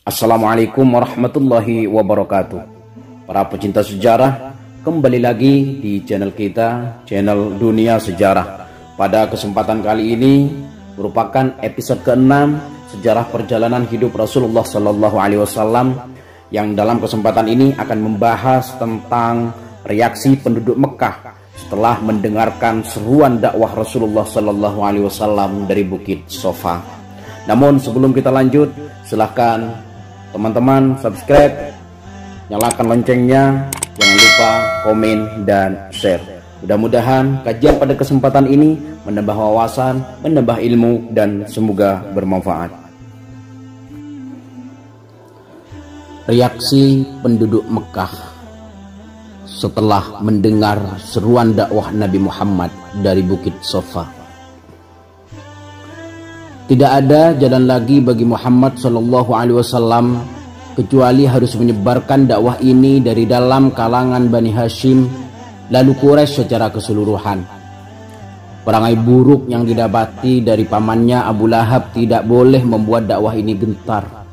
Assalamualaikum warahmatullahi wabarakatuh. Para pecinta sejarah, kembali lagi di channel kita, channel Dunia Sejarah. Pada kesempatan kali ini merupakan episode ke-6 sejarah perjalanan hidup Rasulullah Sallallahu Alaihi Wasallam, yang dalam kesempatan ini akan membahas tentang reaksi penduduk Mekah setelah mendengarkan seruan dakwah Rasulullah Sallallahu Alaihi Wasallam dari Bukit Sofa. Namun sebelum kita lanjut, silahkan teman-teman subscribe, nyalakan loncengnya, jangan lupa komen dan share. Mudah-mudahan kajian pada kesempatan ini menambah wawasan, menambah ilmu, dan semoga bermanfaat. Reaksi penduduk Mekah setelah mendengar seruan dakwah Nabi Muhammad dari Bukit Sofa. Tidak ada jalan lagi bagi Muhammad Sallallahu Alaihi Wasallam kecuali harus menyebarkan dakwah ini dari dalam kalangan Bani Hashim, lalu Quraisy secara keseluruhan. Perangai buruk yang didapati dari pamannya Abu Lahab tidak boleh membuat dakwah ini gentar.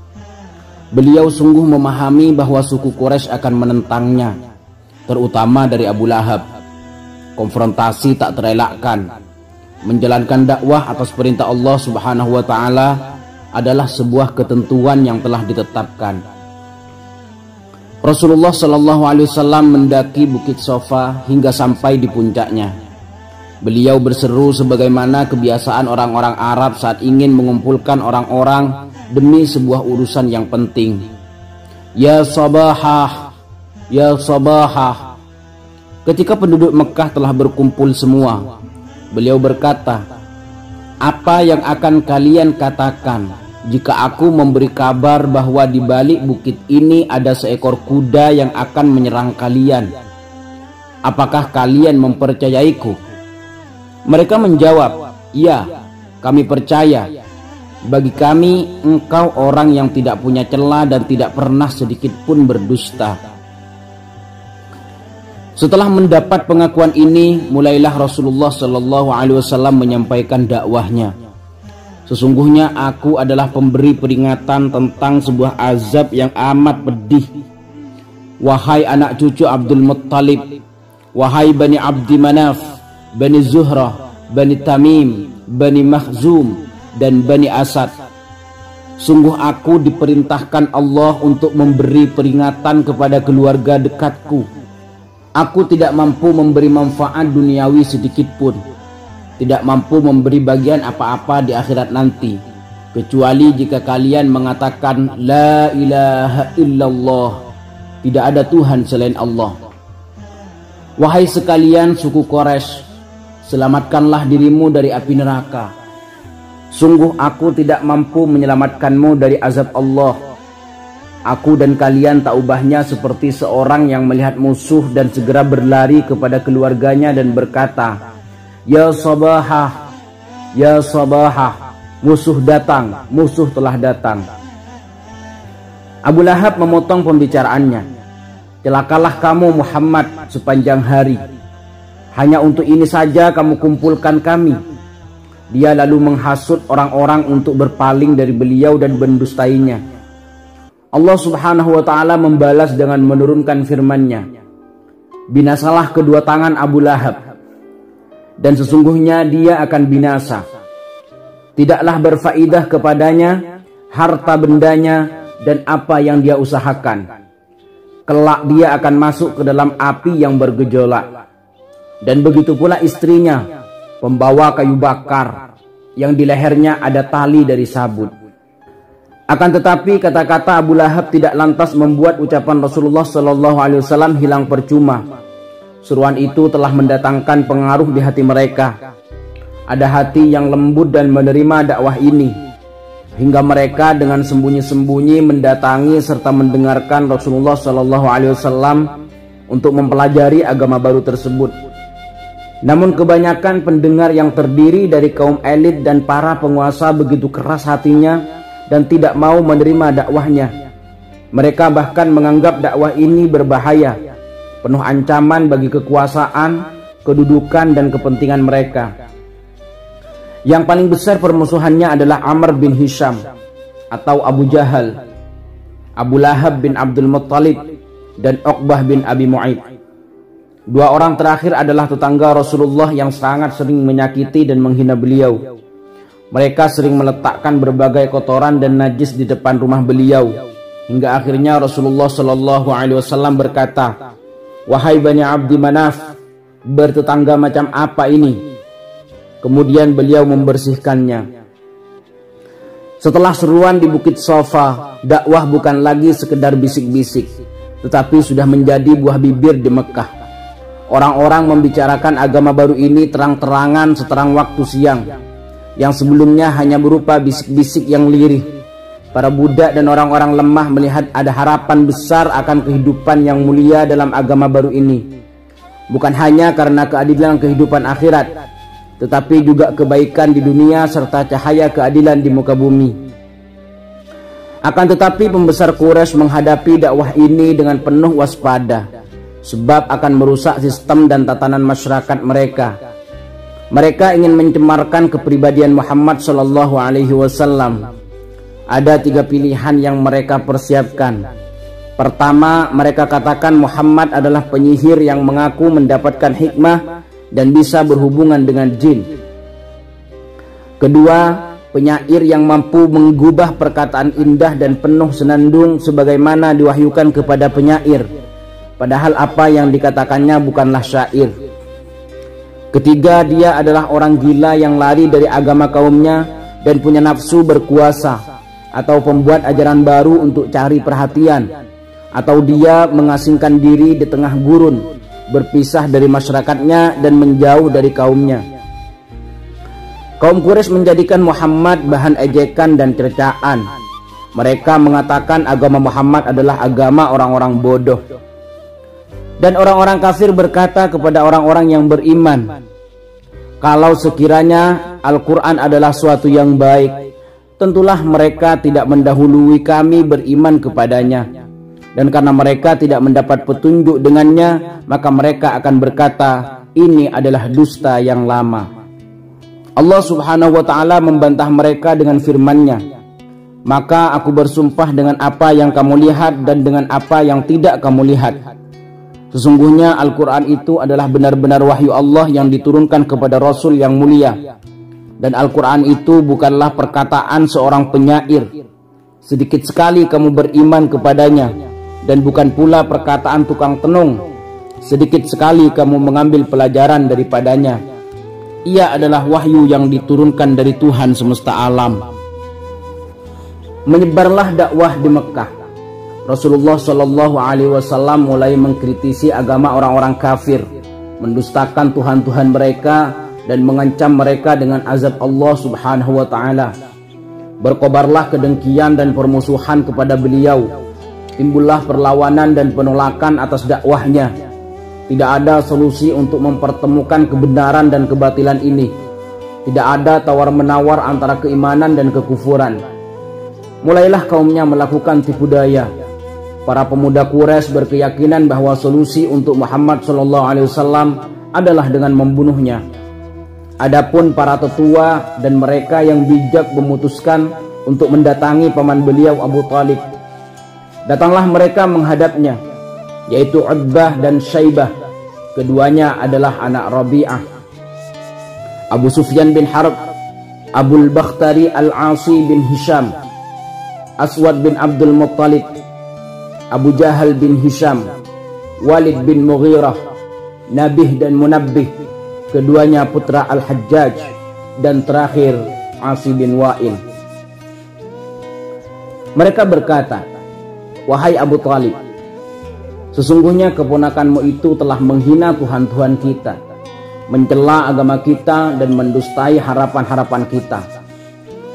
Beliau sungguh memahami bahwa suku Quraisy akan menentangnya, terutama dari Abu Lahab. Konfrontasi tak terelakkan. Menjalankan dakwah atas perintah Allah Subhanahu wa Ta'ala adalah sebuah ketentuan yang telah ditetapkan. Rasulullah Sallallahu Alaihi Wasallam mendaki Bukit Sofa hingga sampai di puncaknya. Beliau berseru sebagaimana kebiasaan orang-orang Arab saat ingin mengumpulkan orang-orang demi sebuah urusan yang penting. Ya sabahah, ya sabahah. Ketika penduduk Mekah telah berkumpul semua, beliau berkata, "Apa yang akan kalian katakan jika aku memberi kabar bahwa di balik bukit ini ada seekor kuda yang akan menyerang kalian? Apakah kalian mempercayaiku?" Mereka menjawab, "Ya, kami percaya. Bagi kami, engkau orang yang tidak punya celah dan tidak pernah sedikit pun berdusta." Setelah mendapat pengakuan ini, mulailah Rasulullah Sallallahu Alaihi Wasallam menyampaikan dakwahnya. "Sesungguhnya aku adalah pemberi peringatan tentang sebuah azab yang amat pedih. Wahai anak cucu Abdul Muttalib, wahai Bani Abdi Manaf, Bani Zuhrah, Bani Tamim, Bani Makhzum, dan Bani Asad. Sungguh aku diperintahkan Allah untuk memberi peringatan kepada keluarga dekatku. Aku tidak mampu memberi manfaat duniawi sedikit pun, tidak mampu memberi bagian apa-apa di akhirat nanti, kecuali jika kalian mengatakan La ilaha illallah, tidak ada Tuhan selain Allah. Wahai sekalian suku Quraisy, selamatkanlah dirimu dari api neraka. Sungguh aku tidak mampu menyelamatkanmu dari azab Allah. Aku dan kalian tak ubahnya seperti seorang yang melihat musuh dan segera berlari kepada keluarganya dan berkata, Ya sabahah, ya sabahah, musuh datang, musuh telah datang." Abu Lahab memotong pembicaraannya. "Celakalah kamu Muhammad sepanjang hari. Hanya untuk ini saja kamu kumpulkan kami." Dia lalu menghasut orang-orang untuk berpaling dari beliau dan mendustainya. Allah Subhanahu wa Ta'ala membalas dengan menurunkan firman-Nya, "Binasalah kedua tangan Abu Lahab, dan sesungguhnya dia akan binasa. Tidaklah berfaedah kepadanya harta bendanya dan apa yang dia usahakan. Kelak dia akan masuk ke dalam api yang bergejolak. Dan begitu pula istrinya, pembawa kayu bakar, yang di lehernya ada tali dari sabut." Akan tetapi kata-kata Abu Lahab tidak lantas membuat ucapan Rasulullah Sallallahu Alaihi Wasallam hilang percuma. Seruan itu telah mendatangkan pengaruh di hati mereka. Ada hati yang lembut dan menerima dakwah ini, hingga mereka dengan sembunyi-sembunyi mendatangi serta mendengarkan Rasulullah Sallallahu Alaihi Wasallam untuk mempelajari agama baru tersebut. Namun kebanyakan pendengar yang terdiri dari kaum elit dan para penguasa begitu keras hatinya dan tidak mau menerima dakwahnya. Mereka bahkan menganggap dakwah ini berbahaya, penuh ancaman bagi kekuasaan, kedudukan, dan kepentingan mereka. Yang paling besar permusuhannya adalah Amr bin Hisham atau Abu Jahal. Abu Lahab bin Abdul Muttalib, dan Uqbah bin Abi Mu'ayth. Dua orang terakhir adalah tetangga Rasulullah yang sangat sering menyakiti dan menghina beliau. Mereka sering meletakkan berbagai kotoran dan najis di depan rumah beliau, hingga akhirnya Rasulullah Shallallahu Alaihi Wasallam berkata, "Wahai Bani Abdi Manaf, bertetangga macam apa ini?" Kemudian beliau membersihkannya. Setelah seruan di Bukit Safa, dakwah bukan lagi sekedar bisik-bisik, tetapi sudah menjadi buah bibir di Mekah. Orang-orang membicarakan agama baru ini terang-terangan seterang waktu siang, yang sebelumnya hanya berupa bisik-bisik yang lirih. Para budak dan orang-orang lemah melihat ada harapan besar akan kehidupan yang mulia dalam agama baru ini. Bukan hanya karena keadilan kehidupan akhirat, tetapi juga kebaikan di dunia serta cahaya keadilan di muka bumi. Akan tetapi pembesar Quraisy menghadapi dakwah ini dengan penuh waspada, sebab akan merusak sistem dan tatanan masyarakat mereka. Mereka ingin mencemarkan kepribadian Muhammad Shallallahu Alaihi Wasallam. Ada 3 pilihan yang mereka persiapkan. Pertama, mereka katakan Muhammad adalah penyihir yang mengaku mendapatkan hikmah dan bisa berhubungan dengan jin. Kedua, penyair yang mampu menggubah perkataan indah dan penuh senandung sebagaimana diwahyukan kepada penyair, padahal apa yang dikatakannya bukanlah syair. Ketiga, dia adalah orang gila yang lari dari agama kaumnya dan punya nafsu berkuasa, atau pembuat ajaran baru untuk cari perhatian, atau dia mengasingkan diri di tengah gurun, berpisah dari masyarakatnya dan menjauh dari kaumnya. Kaum Quraisy menjadikan Muhammad bahan ejekan dan cercaan. Mereka mengatakan agama Muhammad adalah agama orang-orang bodoh. Dan orang-orang kafir berkata kepada orang-orang yang beriman, "Kalau sekiranya Al-Quran adalah suatu yang baik, tentulah mereka tidak mendahului kami beriman kepadanya. Dan karena mereka tidak mendapat petunjuk dengannya, maka mereka akan berkata, ini adalah dusta yang lama." Allah Subhanahu wa Ta'ala membantah mereka dengan firman-Nya, "Maka aku bersumpah dengan apa yang kamu lihat dan dengan apa yang tidak kamu lihat. Sesungguhnya Al-Quran itu adalah benar-benar wahyu Allah yang diturunkan kepada Rasul yang mulia. Dan Al-Quran itu bukanlah perkataan seorang penyair. Sedikit sekali kamu beriman kepadanya. Dan bukan pula perkataan tukang tenung. Sedikit sekali kamu mengambil pelajaran daripadanya. Ia adalah wahyu yang diturunkan dari Tuhan semesta alam." Menyebarlah dakwah di Mekah. Rasulullah Shallallahu Alaihi Wasallam mulai mengkritisi agama orang-orang kafir, mendustakan Tuhan-Tuhan mereka, dan mengancam mereka dengan azab Allah Subhanahu wa Ta'ala. Berkobarlah kedengkian dan permusuhan kepada beliau. Timbullah perlawanan dan penolakan atas dakwahnya. Tidak ada solusi untuk mempertemukan kebenaran dan kebatilan ini. Tidak ada tawar-menawar antara keimanan dan kekufuran. Mulailah kaumnya melakukan tipu daya. Para pemuda Quraisy berkeyakinan bahwa solusi untuk Muhammad SAW adalah dengan membunuhnya. Adapun para tetua dan mereka yang bijak memutuskan untuk mendatangi paman beliau Abu Talib. Datanglah mereka menghadapnya, yaitu Utbah dan Syaibah. Keduanya adalah anak Rabi'ah. Abu Sufyan bin Harb, Abul Bakhtari Al-Asi bin Hisham, Aswad bin Abdul Muttalib, Abu Jahal bin Hisham, Walid bin Mughirah, Nabih dan Munabbih, keduanya putra Al-Hajjaj, dan terakhir Asi bin Wa'il. Mereka berkata, "Wahai Abu Talib, sesungguhnya keponakanmu itu telah menghina Tuhan-Tuhan kita, mencela agama kita, dan mendustai harapan-harapan kita.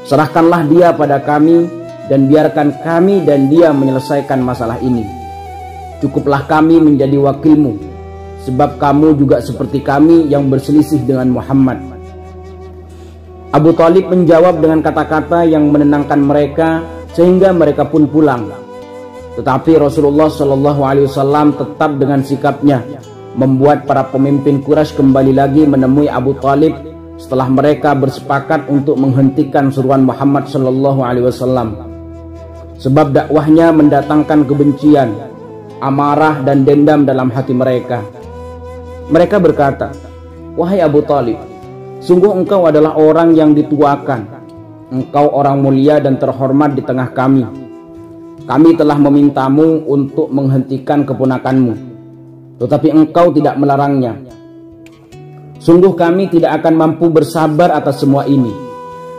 Serahkanlah dia pada kami, dan biarkan kami dan dia menyelesaikan masalah ini. Cukuplah kami menjadi wakilmu, sebab kamu juga seperti kami yang berselisih dengan Muhammad." Abu Talib menjawab dengan kata-kata yang menenangkan mereka, sehingga mereka pun pulang. Tetapi Rasulullah SAW tetap dengan sikapnya, membuat para pemimpin Quraisy kembali lagi menemui Abu Talib setelah mereka bersepakat untuk menghentikan seruan Muhammad SAW. sebab dakwahnya mendatangkan kebencian, amarah dan dendam dalam hati mereka. Mereka berkata, "Wahai Abu Talib, sungguh engkau adalah orang yang dituakan. Engkau orang mulia dan terhormat di tengah kami. Kami telah memintamu untuk menghentikan keponakanmu, tetapi engkau tidak melarangnya. Sungguh kami tidak akan mampu bersabar atas semua ini.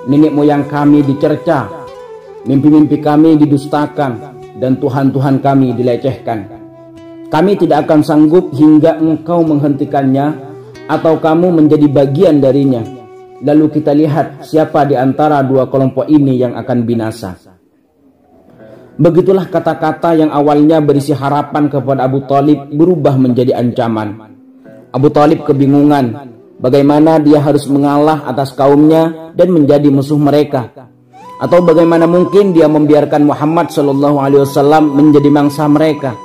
Nenek moyang kami dicerca, mimpi-mimpi kami didustakan, dan Tuhan-Tuhan kami dilecehkan. Kami tidak akan sanggup hingga engkau menghentikannya atau kamu menjadi bagian darinya. Lalu kita lihat siapa di antara dua kelompok ini yang akan binasa." Begitulah kata-kata yang awalnya berisi harapan kepada Abu Talib berubah menjadi ancaman. Abu Talib kebingungan bagaimana dia harus mengalah atas kaumnya dan menjadi musuh mereka, atau bagaimana mungkin dia membiarkan Muhammad SAW menjadi mangsa mereka.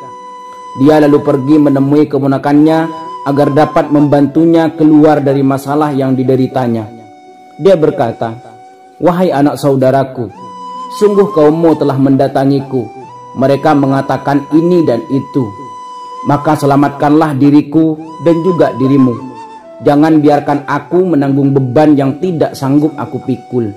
Dia lalu pergi menemui keponakannya agar dapat membantunya keluar dari masalah yang dideritanya. Dia berkata, "Wahai anak saudaraku, sungguh kaummu telah mendatangiku. Mereka mengatakan ini dan itu. Maka selamatkanlah diriku dan juga dirimu. Jangan biarkan aku menanggung beban yang tidak sanggup aku pikul."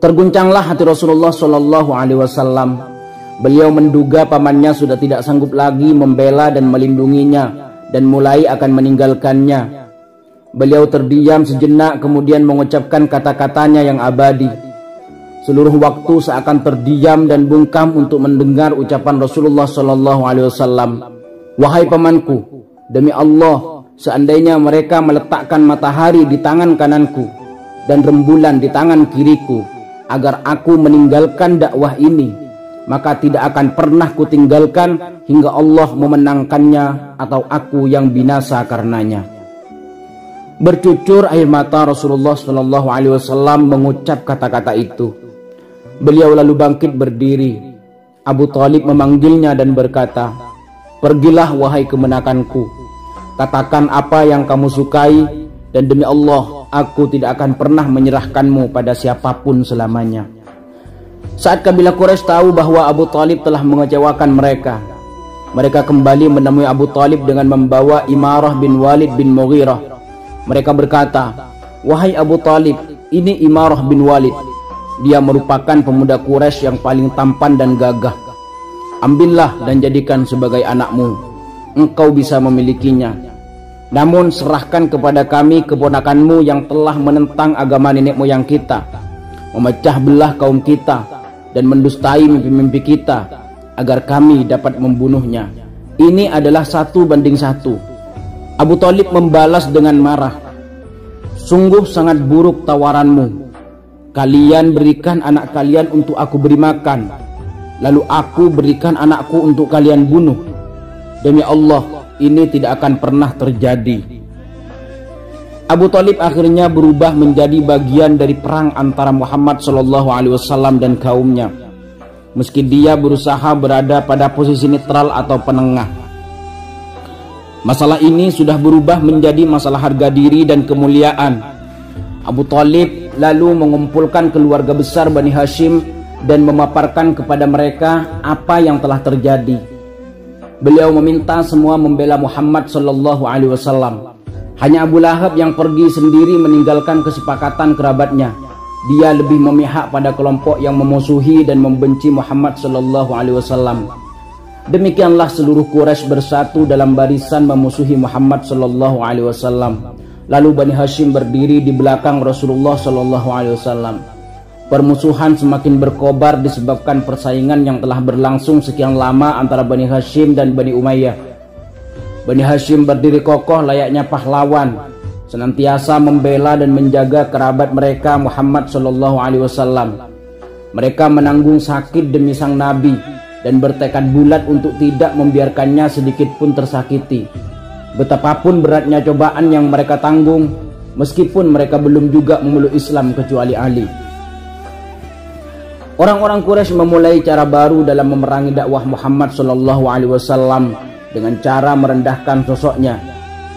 Terguncanglah hati Rasulullah SAW. Beliau menduga pamannya sudah tidak sanggup lagi membela dan melindunginya dan mulai akan meninggalkannya. Beliau terdiam sejenak kemudian mengucapkan kata-katanya yang abadi. Seluruh waktu seakan terdiam dan bungkam untuk mendengar ucapan Rasulullah SAW. "Wahai pamanku, demi Allah, seandainya mereka meletakkan matahari di tangan kananku dan rembulan di tangan kiriku agar aku meninggalkan dakwah ini, maka tidak akan pernah kutinggalkan hingga Allah memenangkannya atau aku yang binasa karenanya." Bercucur air mata Rasulullah SAW mengucap kata-kata itu. Beliau lalu bangkit berdiri. Abu Talib memanggilnya dan berkata, "Pergilah wahai kemenakanku, katakan apa yang kamu sukai, dan demi Allah aku tidak akan pernah menyerahkanmu pada siapapun selamanya." Saat kabilah Quraisy tahu bahwa Abu Talib telah mengecewakan mereka, mereka kembali menemui Abu Talib dengan membawa Imarah bin Walid bin Mughirah. Mereka berkata, "Wahai Abu Talib, ini Imarah bin Walid. Dia merupakan pemuda Quraisy yang paling tampan dan gagah. Ambillah dan jadikan sebagai anakmu. Engkau bisa memilikinya. Namun serahkan kepada kami keponakanmu yang telah menentang agama nenek moyang kita, memecah belah kaum kita, dan mendustai mimpi-mimpi kita, agar kami dapat membunuhnya. Ini adalah 1:1. Abu Talib membalas dengan marah, "Sungguh sangat buruk tawaranmu. Kalian berikan anak kalian untuk aku beri makan, lalu aku berikan anakku untuk kalian bunuh. Demi Allah, ini tidak akan pernah terjadi." Abu Talib akhirnya berubah menjadi bagian dari perang antara Muhammad SAW dan kaumnya, meski dia berusaha berada pada posisi netral atau penengah. Masalah ini sudah berubah menjadi masalah harga diri dan kemuliaan. Abu Talib lalu mengumpulkan keluarga besar Bani Hashim dan memaparkan kepada mereka apa yang telah terjadi. Beliau meminta semua membela Muhammad SAW. Hanya Abu Lahab yang pergi sendiri meninggalkan kesepakatan kerabatnya. Dia lebih memihak pada kelompok yang memusuhi dan membenci Muhammad SAW. Demikianlah seluruh Quraisy bersatu dalam barisan memusuhi Muhammad SAW. Lalu Bani Hashim berdiri di belakang Rasulullah SAW. Permusuhan semakin berkobar disebabkan persaingan yang telah berlangsung sekian lama antara Bani Hashim dan Bani Umayyah. Bani Hashim berdiri kokoh layaknya pahlawan, senantiasa membela dan menjaga kerabat mereka Muhammad SAW. Mereka menanggung sakit demi sang Nabi dan bertekad bulat untuk tidak membiarkannya sedikit pun tersakiti. Betapapun beratnya cobaan yang mereka tanggung, meskipun mereka belum juga memeluk Islam kecuali Ali. Orang-orang Quraisy memulai cara baru dalam memerangi dakwah Muhammad SAW dengan cara merendahkan sosoknya,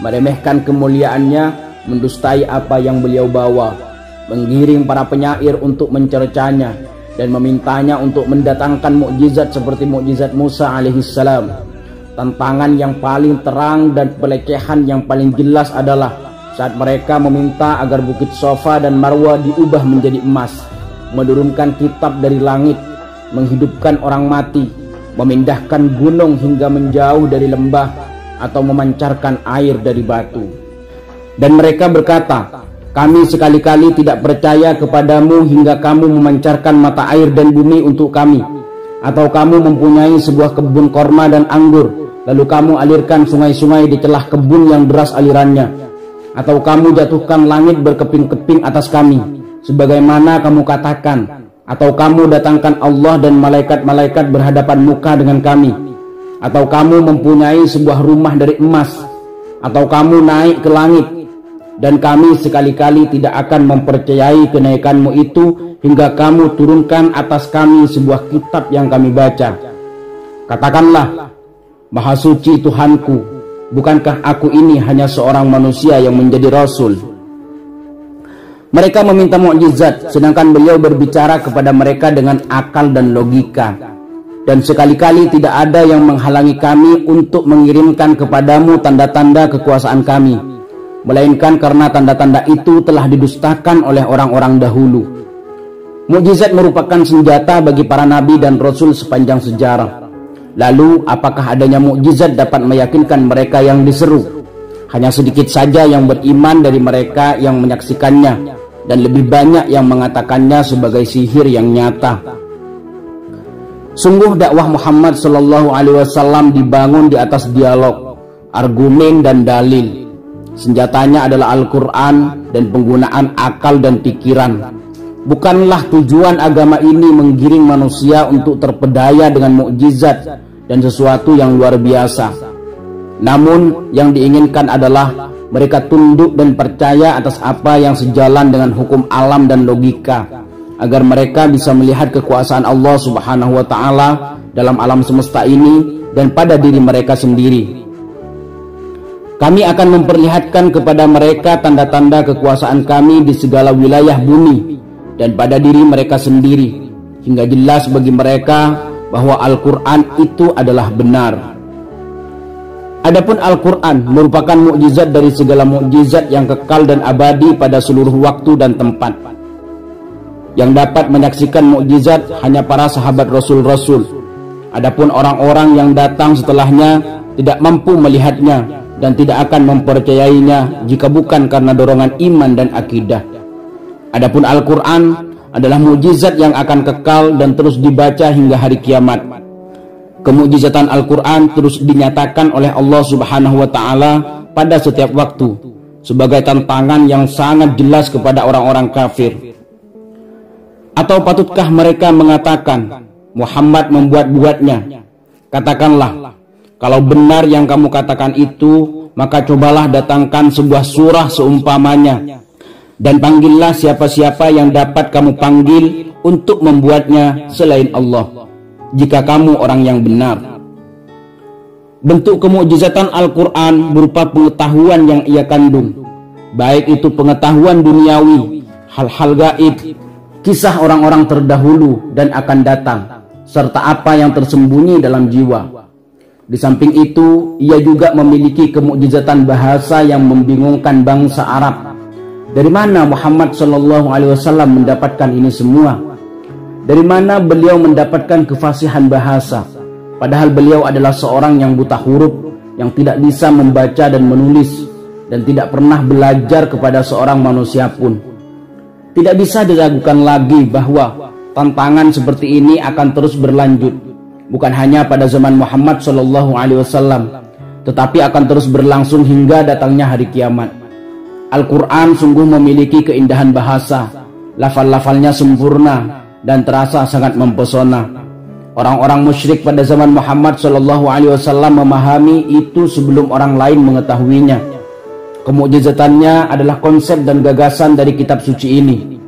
meremehkan kemuliaannya, mendustai apa yang beliau bawa, menggiring para penyair untuk mencercanya, dan memintanya untuk mendatangkan mukjizat seperti mukjizat Musa alaihissalam. Tantangan yang paling terang dan pelecehan yang paling jelas adalah saat mereka meminta agar bukit Safa dan Marwah diubah menjadi emas, menurunkan kitab dari langit, menghidupkan orang mati, memindahkan gunung hingga menjauh dari lembah, atau memancarkan air dari batu. Dan mereka berkata, kami sekali-kali tidak percaya kepadamu hingga kamu memancarkan mata air dan bumi untuk kami, atau kamu mempunyai sebuah kebun korma dan anggur, lalu kamu alirkan sungai-sungai di celah kebun yang deras alirannya, atau kamu jatuhkan langit berkeping-keping atas kami, sebagaimana kamu katakan, atau kamu datangkan Allah dan malaikat-malaikat berhadapan muka dengan kami, atau kamu mempunyai sebuah rumah dari emas, atau kamu naik ke langit, dan kami sekali-kali tidak akan mempercayai kenaikanmu itu hingga kamu turunkan atas kami sebuah kitab yang kami baca. Katakanlah, Maha Suci Tuhanku, bukankah aku ini hanya seorang manusia yang menjadi rasul? Mereka meminta mukjizat, sedangkan beliau berbicara kepada mereka dengan akal dan logika. Dan sekali-kali tidak ada yang menghalangi kami untuk mengirimkan kepadamu tanda-tanda kekuasaan kami, melainkan karena tanda-tanda itu telah didustakan oleh orang-orang dahulu. Mukjizat merupakan senjata bagi para nabi dan rasul sepanjang sejarah. Lalu, apakah adanya mukjizat dapat meyakinkan mereka yang diseru? Hanya sedikit saja yang beriman dari mereka yang menyaksikannya, dan lebih banyak yang mengatakannya sebagai sihir yang nyata. Sungguh dakwah Muhammad SAW dibangun di atas dialog, argumen dan dalil. Senjatanya adalah Al-Quran dan penggunaan akal dan pikiran. Bukanlah tujuan agama ini menggiring manusia untuk terpedaya dengan mukjizat dan sesuatu yang luar biasa. Namun yang diinginkan adalah mereka tunduk dan percaya atas apa yang sejalan dengan hukum alam dan logika, agar mereka bisa melihat kekuasaan Allah Subhanahu wa Ta'ala dalam alam semesta ini dan pada diri mereka sendiri. Kami akan memperlihatkan kepada mereka tanda-tanda kekuasaan kami di segala wilayah bumi dan pada diri mereka sendiri, hingga jelas bagi mereka bahwa Al-Quran itu adalah benar. Adapun Al-Quran merupakan mukjizat dari segala mukjizat yang kekal dan abadi pada seluruh waktu dan tempat. Yang dapat menyaksikan mukjizat hanya para sahabat Rasul-Rasul. Adapun orang-orang yang datang setelahnya tidak mampu melihatnya dan tidak akan mempercayainya jika bukan karena dorongan iman dan akidah. Adapun Al-Quran adalah mukjizat yang akan kekal dan terus dibaca hingga hari kiamat. Kemukjizatan Al-Quran terus dinyatakan oleh Allah Subhanahu wa Ta'ala pada setiap waktu sebagai tantangan yang sangat jelas kepada orang-orang kafir. Atau patutkah mereka mengatakan Muhammad membuat-buatnya? Katakanlah, kalau benar yang kamu katakan itu, maka cobalah datangkan sebuah surah seumpamanya, dan panggillah siapa-siapa yang dapat kamu panggil untuk membuatnya selain Allah, jika kamu orang yang benar. Bentuk kemukjizatan Al-Quran berupa pengetahuan yang ia kandung, baik itu pengetahuan duniawi, hal-hal gaib, kisah orang-orang terdahulu dan akan datang, serta apa yang tersembunyi dalam jiwa. Di samping itu, ia juga memiliki kemukjizatan bahasa yang membingungkan bangsa Arab. Dari mana Muhammad SAW mendapatkan ini semua? Dari mana beliau mendapatkan kefasihan bahasa? Padahal beliau adalah seorang yang buta huruf, yang tidak bisa membaca dan menulis, dan tidak pernah belajar kepada seorang manusia pun. Tidak bisa diragukan lagi bahwa tantangan seperti ini akan terus berlanjut, bukan hanya pada zaman Muhammad SAW, tetapi akan terus berlangsung hingga datangnya hari kiamat. Al-Quran sungguh memiliki keindahan bahasa, lafal-lafalnya sempurna dan terasa sangat mempesona. Orang-orang musyrik pada zaman Muhammad SAW memahami itu sebelum orang lain mengetahuinya. Kemukjizatannya adalah konsep dan gagasan dari kitab suci ini.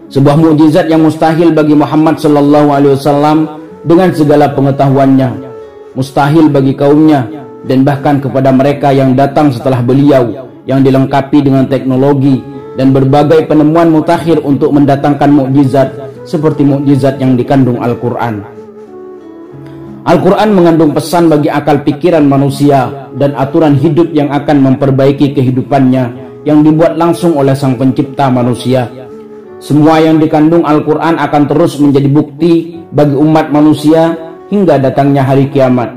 Sebuah mukjizat yang mustahil bagi Muhammad SAW dengan segala pengetahuannya, mustahil bagi kaumnya dan bahkan kepada mereka yang datang setelah beliau, yang dilengkapi dengan teknologi dan berbagai penemuan mutakhir untuk mendatangkan mukjizat seperti mukjizat yang dikandung Al-Quran. Al-Quran mengandung pesan bagi akal pikiran manusia dan aturan hidup yang akan memperbaiki kehidupannya yang dibuat langsung oleh Sang Pencipta manusia. Semua yang dikandung Al-Quran akan terus menjadi bukti bagi umat manusia hingga datangnya hari kiamat.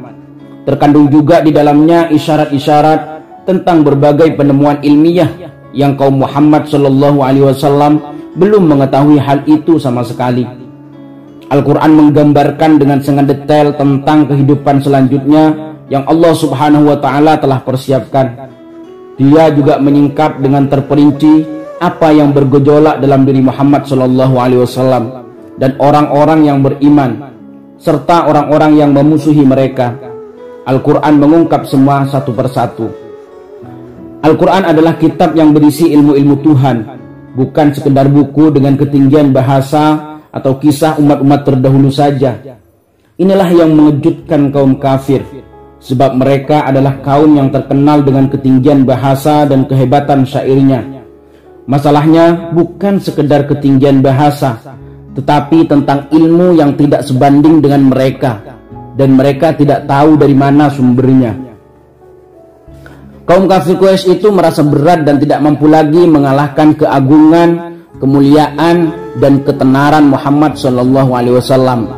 Terkandung juga di dalamnya isyarat-isyarat tentang berbagai penemuan ilmiah yang kaum Muhammad SAW belum mengetahui hal itu sama sekali. Al-Quran menggambarkan dengan sangat detail tentang kehidupan selanjutnya yang Allah Subhanahu wa Ta'ala telah persiapkan. Dia juga menyingkap dengan terperinci apa yang bergejolak dalam diri Muhammad SAW dan orang-orang yang beriman serta orang-orang yang memusuhi mereka. Al-Quran mengungkap semua satu persatu. Al-Quran adalah kitab yang berisi ilmu-ilmu Tuhan, bukan sekedar buku dengan ketinggian bahasa atau kisah umat-umat terdahulu saja. Inilah yang mengejutkan kaum kafir, sebab mereka adalah kaum yang terkenal dengan ketinggian bahasa dan kehebatan syairnya. Masalahnya bukan sekedar ketinggian bahasa, tetapi tentang ilmu yang tidak sebanding dengan mereka, dan mereka tidak tahu dari mana sumbernya. Kaum kafir Quraisy itu merasa berat dan tidak mampu lagi mengalahkan keagungan, kemuliaan, dan ketenaran Muhammad SAW.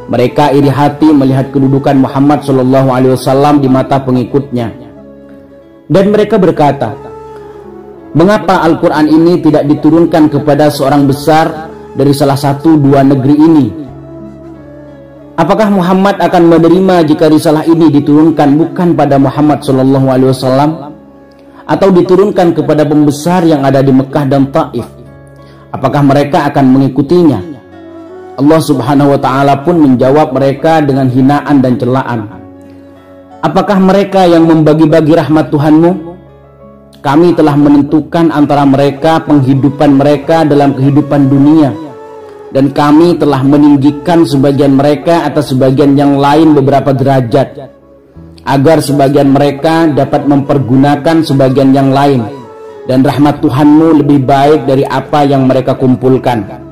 Mereka iri hati melihat kedudukan Muhammad SAW di mata pengikutnya. Dan mereka berkata, mengapa Al-Quran ini tidak diturunkan kepada seorang besar dari salah satu dua negeri ini? Apakah Muhammad akan menerima jika risalah ini diturunkan bukan pada Muhammad SAW, atau diturunkan kepada pembesar yang ada di Mekah dan Taif? Apakah mereka akan mengikutinya? Allah Subhanahu wa Ta'ala pun menjawab mereka dengan hinaan dan celaan. Apakah mereka yang membagi-bagi rahmat Tuhanmu? Kami telah menentukan antara mereka penghidupan mereka dalam kehidupan dunia, dan kami telah meninggikan sebagian mereka atas sebagian yang lain beberapa derajat, agar sebagian mereka dapat mempergunakan sebagian yang lain, dan rahmat Tuhanmu lebih baik dari apa yang mereka kumpulkan.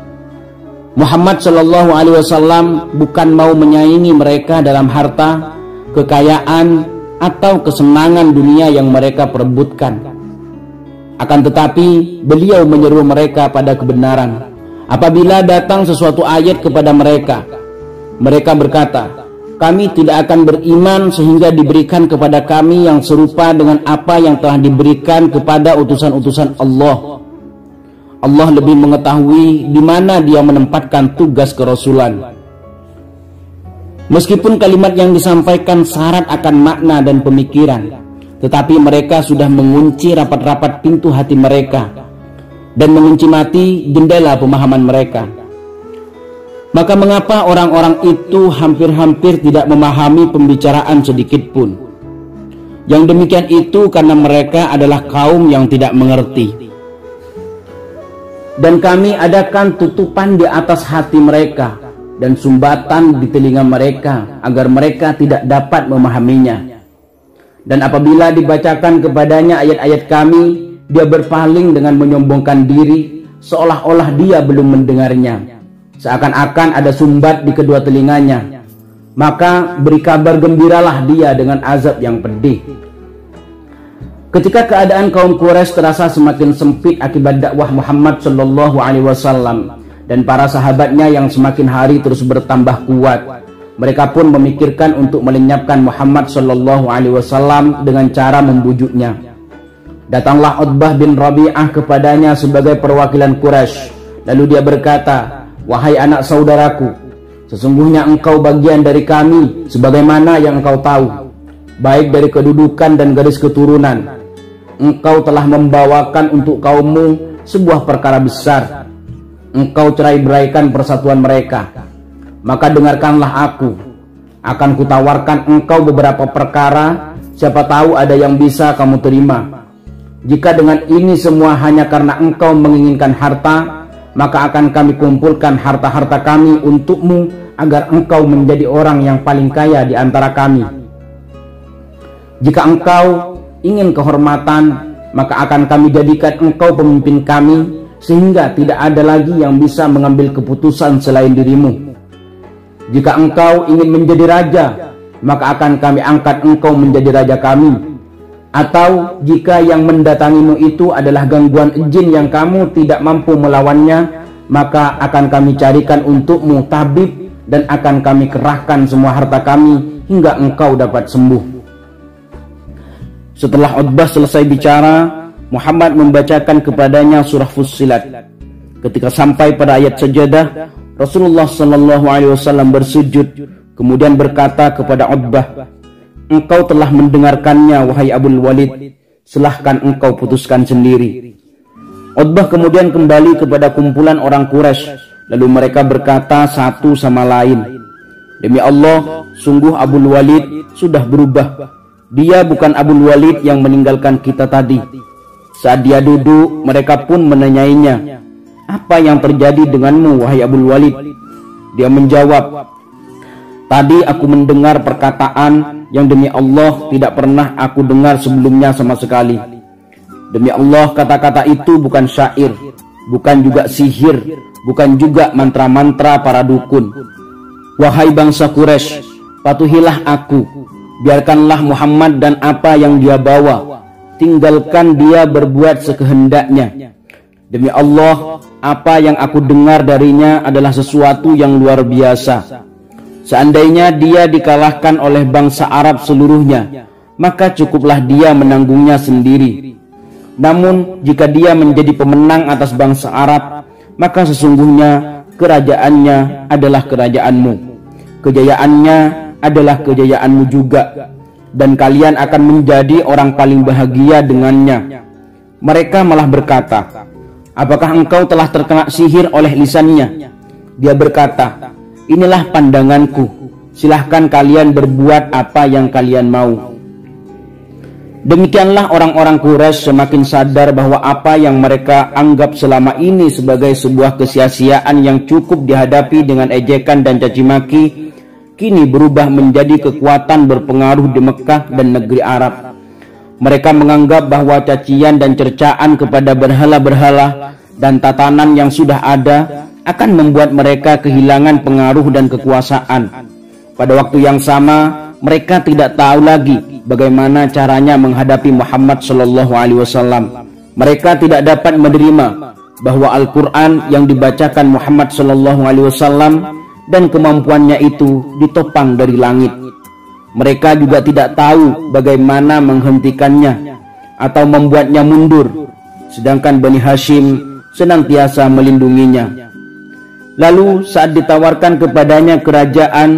Muhammad SAW bukan mau menyaingi mereka dalam harta, kekayaan, atau kesenangan dunia yang mereka perebutkan. Akan tetapi beliau menyeru mereka pada kebenaran. Apabila datang sesuatu ayat kepada mereka, mereka berkata, kami tidak akan beriman sehingga diberikan kepada kami yang serupa dengan apa yang telah diberikan kepada utusan-utusan Allah. Allah lebih mengetahui di mana Dia menempatkan tugas kerasulan. Meskipun kalimat yang disampaikan syarat akan makna dan pemikiran, tetapi mereka sudah mengunci rapat-rapat pintu hati mereka dan mengunci mati jendela pemahaman mereka. Maka mengapa orang-orang itu hampir-hampir tidak memahami pembicaraan sedikit pun? Yang demikian itu karena mereka adalah kaum yang tidak mengerti. Dan kami adakan tutupan di atas hati mereka dan sumbatan di telinga mereka agar mereka tidak dapat memahaminya. Dan apabila dibacakan kepadanya ayat-ayat kami, dia berpaling dengan menyombongkan diri seolah-olah dia belum mendengarnya. Seakan-akan ada sumbat di kedua telinganya. Maka beri kabar gembiralah dia dengan azab yang pedih. Ketika keadaan kaum Quraisy terasa semakin sempit akibat dakwah Muhammad SAW dan para sahabatnya yang semakin hari terus bertambah kuat, mereka pun memikirkan untuk melenyapkan Muhammad SAW dengan cara membujuknya. Datanglah Utbah bin Rabi'ah kepadanya sebagai perwakilan Quraisy. Lalu dia berkata, wahai anak saudaraku, sesungguhnya engkau bagian dari kami sebagaimana yang engkau tahu, baik dari kedudukan dan garis keturunan. Engkau telah membawakan untuk kaummu sebuah perkara besar. Engkau cerai-beraikan persatuan mereka. Maka dengarkanlah aku. Akan kutawarkan engkau beberapa perkara, siapa tahu ada yang bisa kamu terima. Jika dengan ini semua hanya karena engkau menginginkan harta, maka akan kami kumpulkan harta-harta kami untukmu agar engkau menjadi orang yang paling kaya di antara kami. Jika engkau ingin kehormatan, maka akan kami jadikan engkau pemimpin kami sehingga tidak ada lagi yang bisa mengambil keputusan selain dirimu. Jika engkau ingin menjadi raja, maka akan kami angkat engkau menjadi raja kami. Atau jika yang mendatangimu itu adalah gangguan jin yang kamu tidak mampu melawannya, maka akan kami carikan untukmu tabib dan akan kami kerahkan semua harta kami hingga engkau dapat sembuh. Setelah Utbah selesai bicara, Muhammad membacakan kepadanya surah Fussilat. Ketika sampai pada ayat sajadah, Rasulullah SAW bersujud, kemudian berkata kepada Utbah, "Engkau telah mendengarkannya, wahai Abul Walid, silahkan engkau putuskan sendiri." Utbah kemudian kembali kepada kumpulan orang Quraisy, lalu mereka berkata satu sama lain, "Demi Allah, sungguh Abul Walid sudah berubah. Dia bukan Abul Walid yang meninggalkan kita tadi." Saat dia duduk, mereka pun menanyainya, "Apa yang terjadi denganmu, wahai Abul Walid?" Dia menjawab, "Tadi aku mendengar perkataan yang demi Allah tidak pernah aku dengar sebelumnya sama sekali. Demi Allah, kata-kata itu bukan syair, bukan juga sihir, bukan juga mantra-mantra para dukun. Wahai bangsa Quraisy, patuhilah aku. Biarkanlah Muhammad dan apa yang dia bawa. Tinggalkan dia berbuat sekehendaknya. Demi Allah, apa yang aku dengar darinya adalah sesuatu yang luar biasa. Seandainya dia dikalahkan oleh bangsa Arab seluruhnya, maka cukuplah dia menanggungnya sendiri. Namun jika dia menjadi pemenang atas bangsa Arab, maka sesungguhnya kerajaannya adalah kerajaanmu, kejayaannya adalah kejayaanmu juga, dan kalian akan menjadi orang paling bahagia dengannya." Mereka malah berkata, "Apakah engkau telah terkena sihir oleh lisannya?" Dia berkata, "Inilah pandanganku, silahkan kalian berbuat apa yang kalian mau." Demikianlah orang-orang Quraisy semakin sadar bahwa apa yang mereka anggap selama ini sebagai sebuah kesia-siaan yang cukup dihadapi dengan ejekan dan caci maki, kini berubah menjadi kekuatan berpengaruh di Mekah dan negeri Arab. Mereka menganggap bahwa cacian dan cercaan kepada berhala-berhala dan tatanan yang sudah ada akan membuat mereka kehilangan pengaruh dan kekuasaan. Pada waktu yang sama, mereka tidak tahu lagi bagaimana caranya menghadapi Muhammad SAW. Mereka tidak dapat menerima bahwa Al-Quran yang dibacakan Muhammad SAW dan kemampuannya itu ditopang dari langit. Mereka juga tidak tahu bagaimana menghentikannya atau membuatnya mundur, sedangkan Bani Hashim senantiasa melindunginya. Lalu saat ditawarkan kepadanya kerajaan,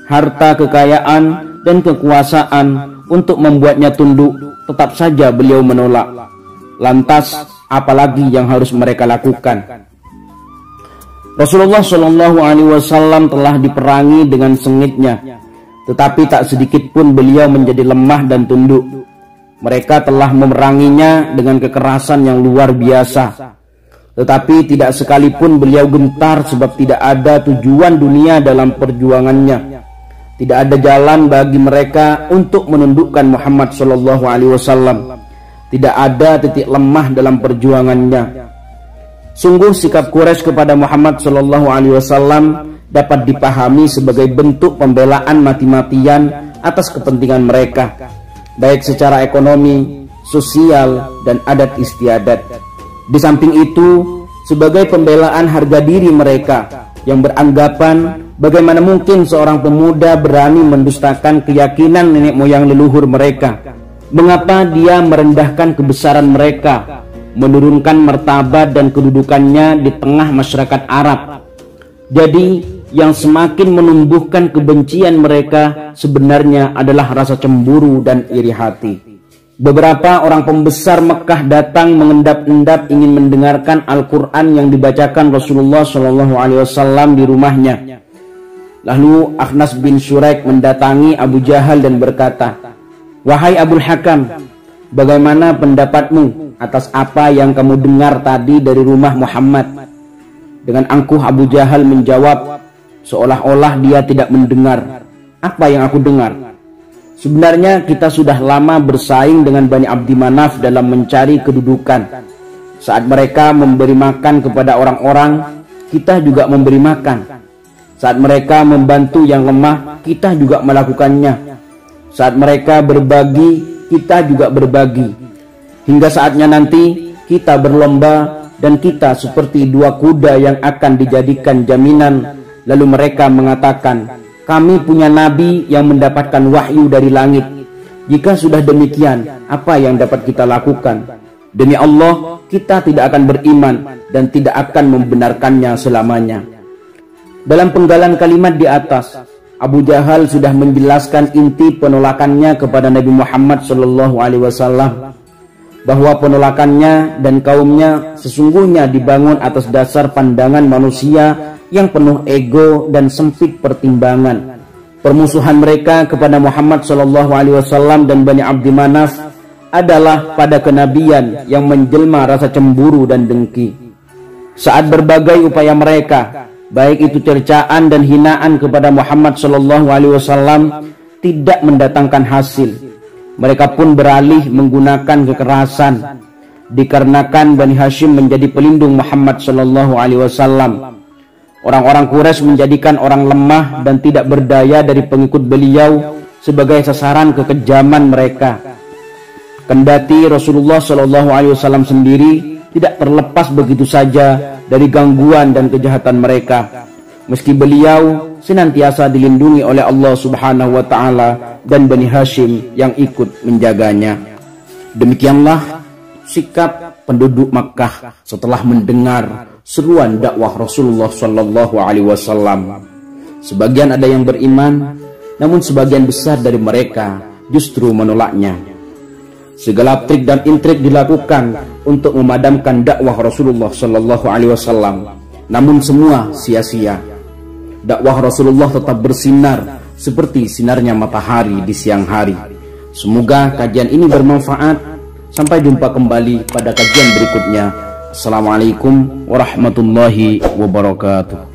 harta kekayaan, dan kekuasaan untuk membuatnya tunduk, tetap saja beliau menolak. Lantas, apalagi yang harus mereka lakukan? Rasulullah SAW telah diperangi dengan sengitnya, tetapi tak sedikit pun beliau menjadi lemah dan tunduk. Mereka telah memeranginya dengan kekerasan yang luar biasa, tetapi tidak sekalipun beliau gentar, sebab tidak ada tujuan dunia dalam perjuangannya. Tidak ada jalan bagi mereka untuk menundukkan Muhammad SAW. Tidak ada titik lemah dalam perjuangannya. Sungguh sikap Quraisy kepada Muhammad SAW dapat dipahami sebagai bentuk pembelaan mati-matian atas kepentingan mereka, baik secara ekonomi, sosial, dan adat istiadat. Di samping itu, sebagai pembelaan harga diri mereka yang beranggapan bagaimana mungkin seorang pemuda berani mendustakan keyakinan nenek moyang leluhur mereka. Mengapa dia merendahkan kebesaran mereka, menurunkan martabat dan kedudukannya di tengah masyarakat Arab. Jadi yang semakin menumbuhkan kebencian mereka sebenarnya adalah rasa cemburu dan iri hati. Beberapa orang pembesar Mekah datang mengendap-endap ingin mendengarkan Al-Quran yang dibacakan Rasulullah SAW di rumahnya. Lalu Akhnas bin Syuraik mendatangi Abu Jahal dan berkata, "Wahai Abul Hakam, bagaimana pendapatmu atas apa yang kamu dengar tadi dari rumah Muhammad?" Dengan angkuh Abu Jahal menjawab, seolah-olah dia tidak mendengar. "Apa yang aku dengar? Sebenarnya kita sudah lama bersaing dengan Bani Abdi Manaf dalam mencari kedudukan. Saat mereka memberi makan kepada orang-orang, kita juga memberi makan. Saat mereka membantu yang lemah, kita juga melakukannya. Saat mereka berbagi, kita juga berbagi. Hingga saatnya nanti kita berlomba dan kita seperti dua kuda yang akan dijadikan jaminan. Lalu mereka mengatakan, kami punya nabi yang mendapatkan wahyu dari langit. Jika sudah demikian, apa yang dapat kita lakukan? Demi Allah, kita tidak akan beriman dan tidak akan membenarkannya selamanya. Dalam penggalan kalimat di atas, Abu Jahal sudah menjelaskan inti penolakannya kepada Nabi Muhammad SAW, bahwa penolakannya dan kaumnya sesungguhnya dibangun atas dasar pandangan manusia yang penuh ego dan sempit pertimbangan. Permusuhan mereka kepada Muhammad SAW dan Bani Abdi Manaf adalah pada kenabian yang menjelma rasa cemburu dan dengki. Saat berbagai upaya mereka, baik itu cercaan dan hinaan kepada Muhammad SAW, tidak mendatangkan hasil, mereka pun beralih menggunakan kekerasan. Dikarenakan Bani Hashim menjadi pelindung Muhammad SAW, orang-orang Quraisy menjadikan orang lemah dan tidak berdaya dari pengikut beliau sebagai sasaran kekejaman mereka. Kendati Rasulullah SAW sendiri tidak terlepas begitu saja dari gangguan dan kejahatan mereka, meski beliau senantiasa dilindungi oleh Allah Subhanahu wa Ta'ala dan Bani Hashim yang ikut menjaganya. Demikianlah sikap penduduk Makkah setelah mendengar seruan dakwah Rasulullah SAW. Sebagian ada yang beriman, namun sebagian besar dari mereka justru menolaknya. Segala trik dan intrik dilakukan untuk memadamkan dakwah Rasulullah SAW, namun semua sia-sia. Dakwah Rasulullah tetap bersinar seperti sinarnya matahari di siang hari. Semoga kajian ini bermanfaat. Sampai jumpa kembali pada kajian berikutnya. Assalamualaikum warahmatullahi wabarakatuh.